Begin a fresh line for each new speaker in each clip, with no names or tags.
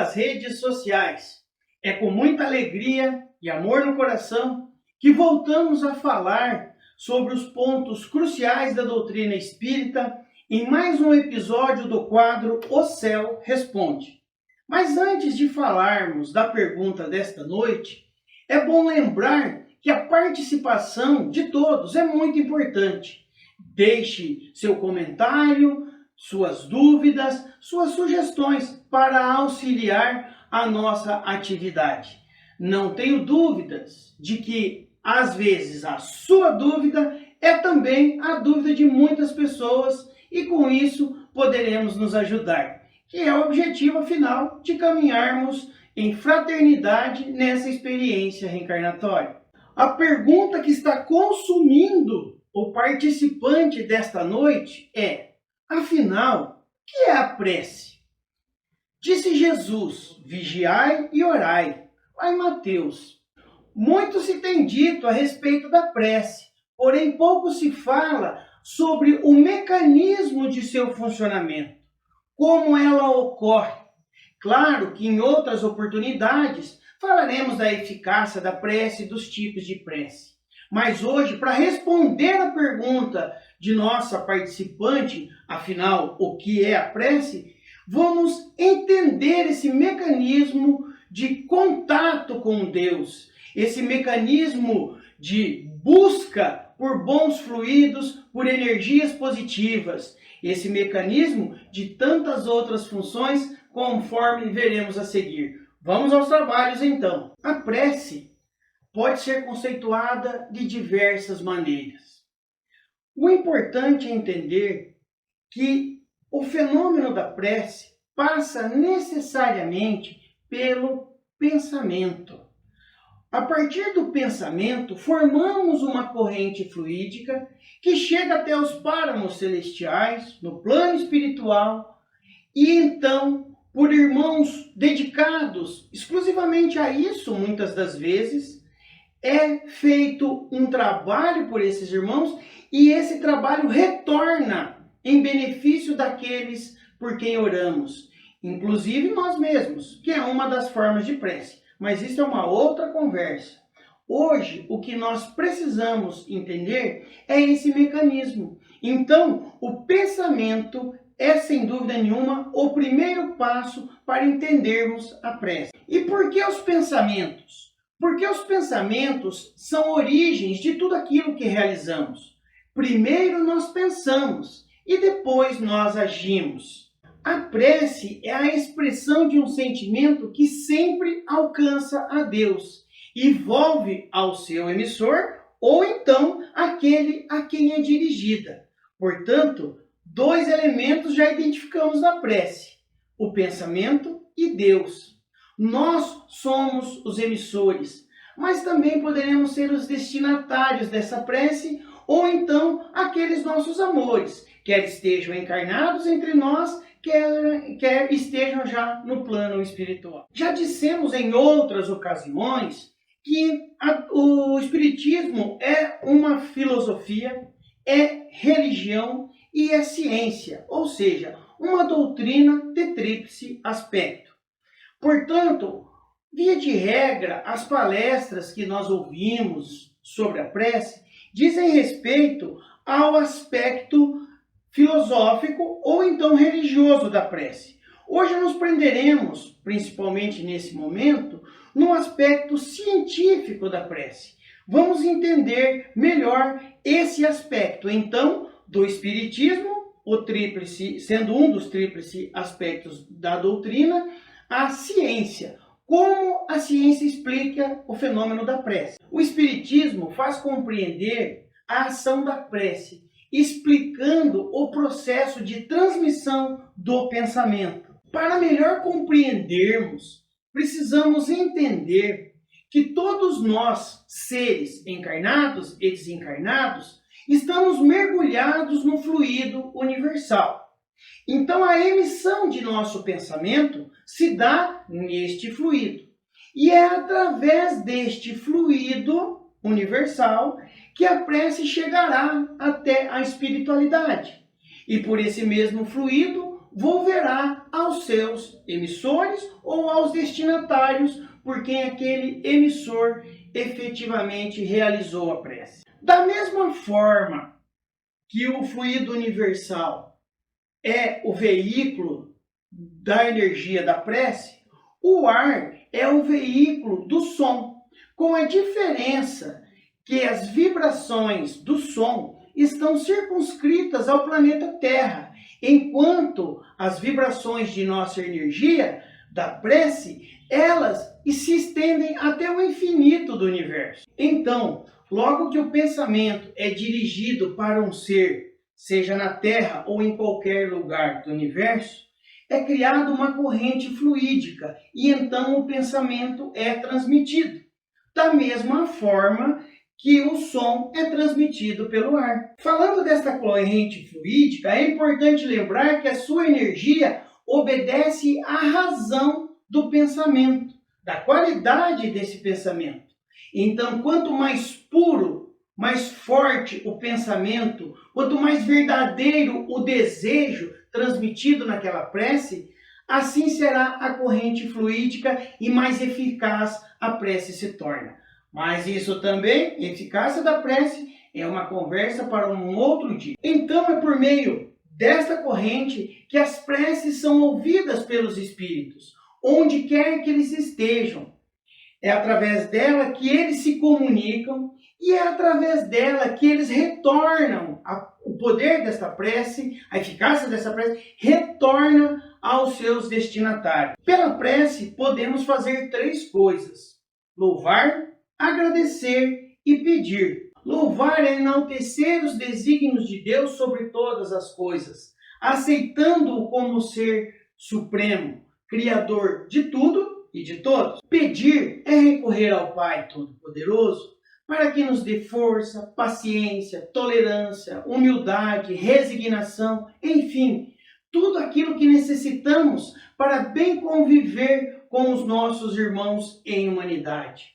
das redes sociais. É com muita alegria e amor no coração que voltamos a falar sobre os pontos cruciais da doutrina espírita em mais um episódio do quadro O Céu Responde. Mas antes de falarmos da pergunta desta noite, é bom lembrar que a participação de todos é muito importante. Deixe seu comentário, suas dúvidas, suas sugestões para auxiliar a nossa atividade. Não tenho dúvidas de que, às vezes, a sua dúvida é também a dúvida de muitas pessoas e, com isso, poderemos nos ajudar, que é o objetivo, afinal, de caminharmos em fraternidade nessa experiência reencarnatória. A pergunta que está consumindo o participante desta noite é: afinal, o que é a prece? Disse Jesus: vigiai e orai. Lá em Mateus. Muito se tem dito a respeito da prece, porém pouco se fala sobre o mecanismo de seu funcionamento, como ela ocorre. Claro que em outras oportunidades falaremos da eficácia da prece e dos tipos de prece. Mas hoje, para responder a pergunta de nossa participante, afinal, o que é a prece, vamos entender esse mecanismo de contato com Deus, esse mecanismo de busca por bons fluidos, por energias positivas, esse mecanismo de tantas outras funções, conforme veremos a seguir. Vamos aos trabalhos então. A prece pode ser conceituada de diversas maneiras. O importante é entender que o fenômeno da prece passa necessariamente pelo pensamento. A partir do pensamento, formamos uma corrente fluídica que chega até os páramos celestiais, no plano espiritual, e então, por irmãos dedicados exclusivamente a isso, muitas das vezes, é feito um trabalho por esses irmãos e esse trabalho retorna em benefício daqueles por quem oramos, inclusive nós mesmos, que é uma das formas de prece. Mas isso é uma outra conversa. Hoje, o que nós precisamos entender é esse mecanismo. Então, o pensamento é, sem dúvida nenhuma, o primeiro passo para entendermos a prece. E por que os pensamentos? Porque os pensamentos são origens de tudo aquilo que realizamos. Primeiro nós pensamos e depois nós agimos. A prece é a expressão de um sentimento que sempre alcança a Deus e volve ao seu emissor ou então aquele a quem é dirigida. Portanto, dois elementos já identificamos na prece: o pensamento e Deus. Nós somos os emissores, mas também poderemos ser os destinatários dessa prece ou então aqueles nossos amores, quer estejam encarnados entre nós, quer estejam já no plano espiritual. Já dissemos em outras ocasiões que o Espiritismo é uma filosofia, é religião e é ciência, ou seja, uma doutrina de tríplice aspecto. Portanto, via de regra, as palestras que nós ouvimos sobre a prece dizem respeito ao aspecto filosófico ou então religioso da prece. Hoje nos prenderemos, principalmente nesse momento, no aspecto científico da prece. Vamos entender melhor esse aspecto, então, do Espiritismo, o tríplice, sendo um dos tríplice aspectos da doutrina, a ciência. Como a ciência explica o fenômeno da prece? O Espiritismo faz compreender a ação da prece, explicando o processo de transmissão do pensamento. Para melhor compreendermos, precisamos entender que todos nós, seres encarnados e desencarnados, estamos mergulhados no fluido universal. Então, a emissão de nosso pensamento se dá neste fluido. E é através deste fluido universal que a prece chegará até a espiritualidade. E por esse mesmo fluido, volverá aos seus emissores ou aos destinatários por quem aquele emissor efetivamente realizou a prece. Da mesma forma que o fluido universal é o veículo da energia da prece, o ar é o veículo do som, com a diferença que as vibrações do som estão circunscritas ao planeta Terra, enquanto as vibrações de nossa energia, da prece, elas se estendem até o infinito do universo. Então, logo que o pensamento é dirigido para um ser, seja na Terra ou em qualquer lugar do universo, é criada uma corrente fluídica e então o pensamento é transmitido. Da mesma forma que o som é transmitido pelo ar. Falando desta corrente fluídica, é importante lembrar que a sua energia obedece à razão do pensamento, da qualidade desse pensamento. Então, quanto mais puro, mais forte o pensamento, quanto mais verdadeiro o desejo transmitido naquela prece, assim será a corrente fluídica e mais eficaz a prece se torna. Mas isso também, a eficácia da prece, é uma conversa para um outro dia. Então é por meio desta corrente que as preces são ouvidas pelos espíritos, onde quer que eles estejam. É através dela que eles se comunicam e é através dela que eles retornam. O poder desta prece, a eficácia dessa prece, retorna aos seus destinatários. Pela prece, podemos fazer 3 coisas: louvar, agradecer e pedir. Louvar é enaltecer os desígnios de Deus sobre todas as coisas, aceitando-o como ser supremo, criador de tudo e de todos. Pedir é recorrer ao Pai Todo-Poderoso para que nos dê força, paciência, tolerância, humildade, resignação, enfim, tudo aquilo que necessitamos para bem conviver com os nossos irmãos em humanidade.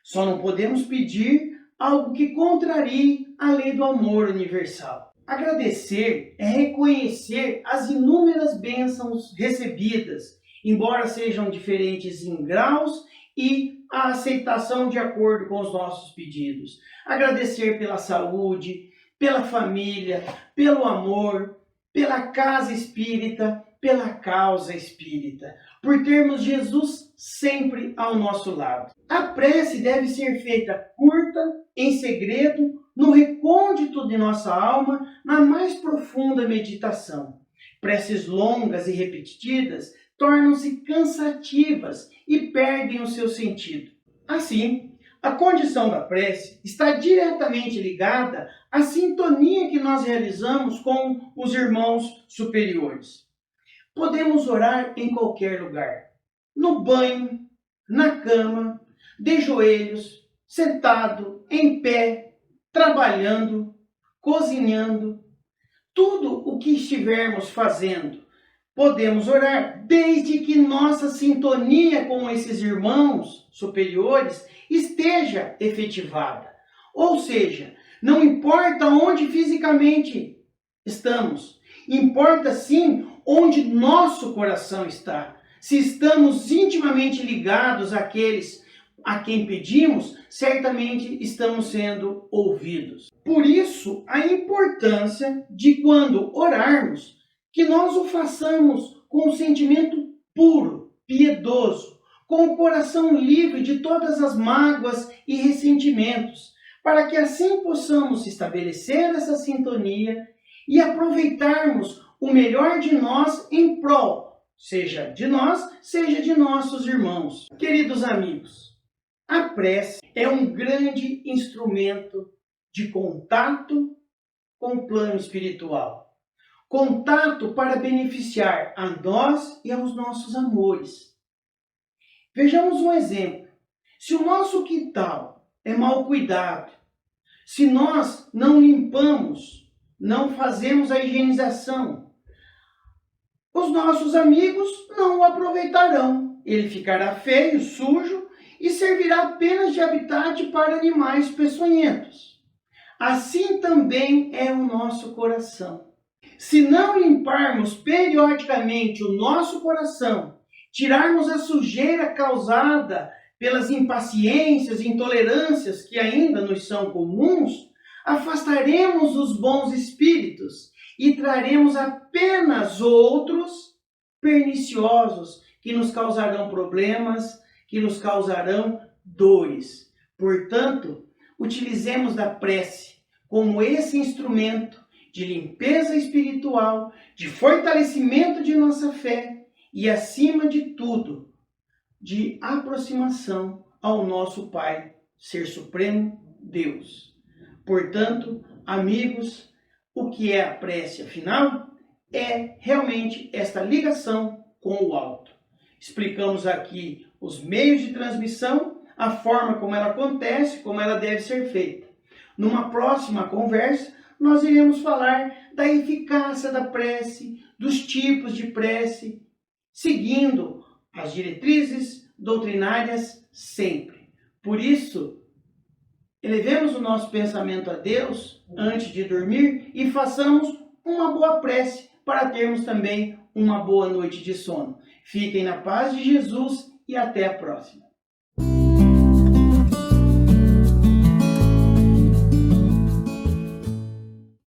Só não podemos pedir algo que contrarie a lei do amor universal. Agradecer é reconhecer as inúmeras bênçãos recebidas, embora sejam diferentes em graus e a aceitação de acordo com os nossos pedidos. Agradecer pela saúde, pela família, pelo amor, pela casa espírita, pela causa espírita, por termos Jesus sempre ao nosso lado. A prece deve ser feita curta, em segredo, no recôndito de nossa alma, na mais profunda meditação. Preces longas e repetidas tornam-se cansativas e perdem o seu sentido. Assim, a condição da prece está diretamente ligada à sintonia que nós realizamos com os irmãos superiores. Podemos orar em qualquer lugar, no banho, na cama, de joelhos, sentado, em pé, trabalhando, cozinhando, tudo o que estivermos fazendo. Podemos orar desde que nossa sintonia com esses irmãos superiores esteja efetivada. Ou seja, não importa onde fisicamente estamos, importa sim onde nosso coração está. Se estamos intimamente ligados àqueles a quem pedimos, certamente estamos sendo ouvidos. Por isso, a importância de quando orarmos, que nós o façamos com um sentimento puro, piedoso, com o coração livre de todas as mágoas e ressentimentos, para que assim possamos estabelecer essa sintonia e aproveitarmos o melhor de nós em prol, seja de nós, seja de nossos irmãos. Queridos amigos, a prece é um grande instrumento de contato com o plano espiritual. Contato para beneficiar a nós e aos nossos amores. Vejamos um exemplo. Se o nosso quintal é mal cuidado, se nós não limpamos, não fazemos a higienização, os nossos amigos não o aproveitarão. Ele ficará feio, sujo e servirá apenas de habitat para animais peçonhentos. Assim também é o nosso coração. Se não limparmos periodicamente o nosso coração, tirarmos a sujeira causada pelas impaciências e intolerâncias que ainda nos são comuns, afastaremos os bons espíritos e traremos apenas outros perniciosos que nos causarão problemas, que nos causarão dores. Portanto, utilizemos da prece como esse instrumento de limpeza espiritual, de fortalecimento de nossa fé e, acima de tudo, de aproximação ao nosso Pai, Ser Supremo, Deus. Portanto, amigos, o que é a prece, afinal? É realmente esta ligação com o alto. Explicamos aqui os meios de transmissão, a forma como ela acontece, como ela deve ser feita. Numa próxima conversa, nós iremos falar da eficácia da prece, dos tipos de prece, seguindo as diretrizes doutrinárias sempre. Por isso, elevemos o nosso pensamento a Deus antes de dormir e façamos uma boa prece para termos também uma boa noite de sono. Fiquem na paz de Jesus e até a próxima.